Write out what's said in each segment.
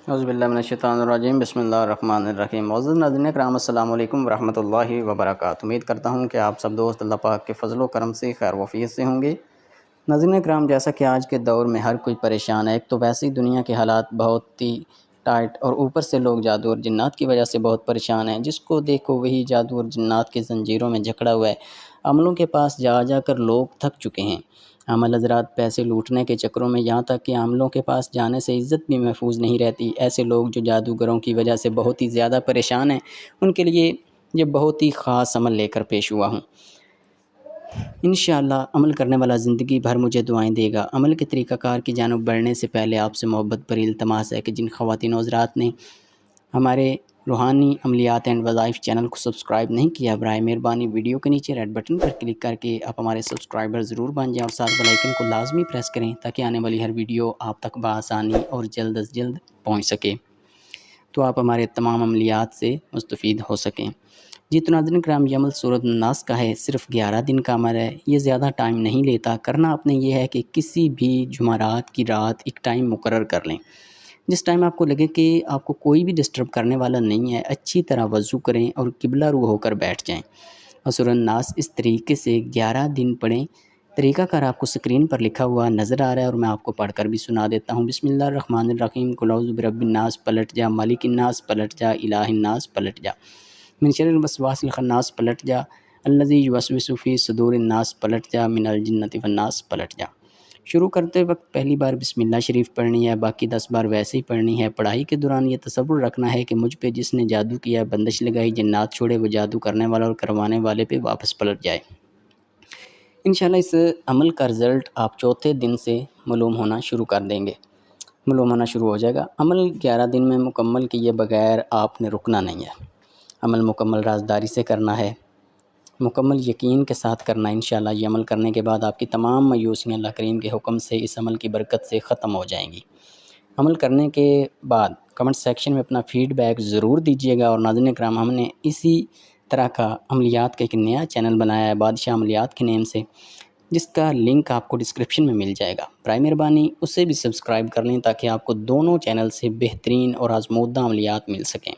اعوذ باللہ من الشیطان الرجیم، بسم اللہ الرحمن الرحیم۔ معزز ناظرین کرام، السلام علیکم ورحمۃ اللہ وبرکاتہ۔ امید کرتا ہوں کہ آپ سب دوست اللہ پاک کے فضل و کرم سے خیر و عافیت سے ہوں گے۔ ناظرین کرام، جیسا کہ آج کے دور میں ہر کوئی پریشان ہے، ایک تو ویسے ہی دنیا کے حالات بہت ہی ٹائٹ، اور اوپر سے لوگ جادو اور جنات کی وجہ سے بہت پریشان ہیں۔ جس کو دیکھو وہی جادو اور جنات کی زنجیروں میں جکڑا ہوا ہے۔ عملوں کے پاس جا جا کر لوگ تھک چکے ہیں۔ عمل حضرات پیسے لوٹنے کے چکروں میں، یہاں تک کہ عاملوں کے پاس جانے سے عزت بھی محفوظ نہیں رہتی۔ ایسے لوگ جو جادوگروں کی وجہ سے بہت ہی زیادہ پریشان ہیں، ان کے لیے یہ بہت ہی خاص عمل لے کر پیش ہوا ہوں۔ انشاءاللہ عمل کرنے والا زندگی بھر مجھے دعائیں دے گا۔ عمل کے طریقہ کار کی جانب بڑھنے سے پہلے آپ سے محبت بھری التماس ہے کہ جن خواتین و حضرات نے ہمارے روحانی عملیات اینڈ وظائف چینل کو سبسکرائب نہیں کیا، برائے مہربانی ویڈیو کے نیچے ریڈ بٹن پر کلک کر کے آپ ہمارے سبسکرائبر ضرور بن جائیں، اور ساتھ بیل آئیکن کو لازمی پریس کریں تاکہ آنے والی ہر ویڈیو آپ تک بآسانی اور جلد از جلد پہنچ سکے، تو آپ ہمارے تمام عملیات سے مستفید ہو سکیں۔ جی تو ناظرین کرام، یہ عمل سورۃ الناس کا ہے، صرف 11 دن کا عمل ہے۔ یہ زیادہ ٹائم نہیں لیتا۔ کرنا آپ نے یہ ہے کہ کسی بھی جمعرات کی رات ایک ٹائم مقرر کر لیں، جس ٹائم آپ کو لگے کہ آپ کو کوئی بھی ڈسٹرب کرنے والا نہیں ہے۔ اچھی طرح وضو کریں اور قبلہ رو ہو کر بیٹھ جائیں، اور سورۃ الناس اس طریقے سے 11 دن پڑھیں۔ طریقہ کار آپ کو سکرین پر لکھا ہوا نظر آ رہا ہے، اور میں آپ کو پڑھ کر بھی سنا دیتا ہوں۔ بسم اللہ الرحمن الرحیم، قل اعوذ برب الناس پلٹ جا، مالک الناس پلٹ جا، الہ الناس پلٹ جا، من شر الوسواس الخناس پلٹ جا، الذی یوسوس فی صدور الناس پلٹ جا، من الجنۃ والناس پلٹ جا۔ شروع کرتے وقت پہلی بار بسم اللہ شریف پڑھنی ہے، باقی 10 بار ویسے ہی پڑھنی ہے۔ پڑھائی کے دوران یہ تصور رکھنا ہے کہ مجھ پہ جس نے جادو کیا، بندش لگائی، جنات چھوڑے، وہ جادو کرنے والا اور کروانے والے پہ واپس پلٹ جائے۔ انشاءاللہ اس عمل کا رزلٹ آپ چوتھے دن سے معلوم ہونا شروع کر دیں گے، معلوم ہونا شروع ہو جائے گا۔ عمل 11 دن میں مکمل کیے بغیر آپ نے رکنا نہیں ہے۔ عمل مکمل رازداری سے کرنا ہے، مکمل یقین کے ساتھ کرنا ہے۔ انشاءاللہ یہ عمل کرنے کے بعد آپ کی تمام مایوسیاں اللہ کریم کے حکم سے اس عمل کی برکت سے ختم ہو جائیں گی۔ عمل کرنے کے بعد کمنٹ سیکشن میں اپنا فیڈ بیک ضرور دیجیے گا۔ اور ناظرین کرام، ہم نے اسی طرح کا عملیات کا ایک نیا چینل بنایا ہے بادشاہ عملیات کے نیم سے، جس کا لنک آپ کو ڈسکرپشن میں مل جائے گا۔ برائے مہربانی اسے بھی سبسکرائب کر لیں تاکہ آپ کو دونوں چینل سے بہترین اور آزمودہ عملیات مل سکیں۔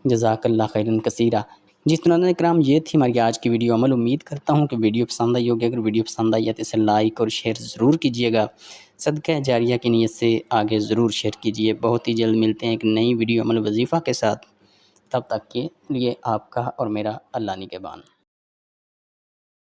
جزاک اللہ خیرن کثیرہ۔ جی تو ناظرین کرام، یہ تھی ہماری آج کی ویڈیو عمل۔ امید کرتا ہوں کہ ویڈیو پسند آئی ہوگی۔ اگر ویڈیو پسند آئی ہے تو اسے لائک اور شیئر ضرور کیجیے گا۔ صدقہ جاریہ کی نیت سے آگے ضرور شیئر کیجیے۔ بہت ہی جلد ملتے ہیں ایک نئی ویڈیو عمل وظیفہ کے ساتھ، تب تک کے لیے آپ کا اور میرا اللہ نگہبان۔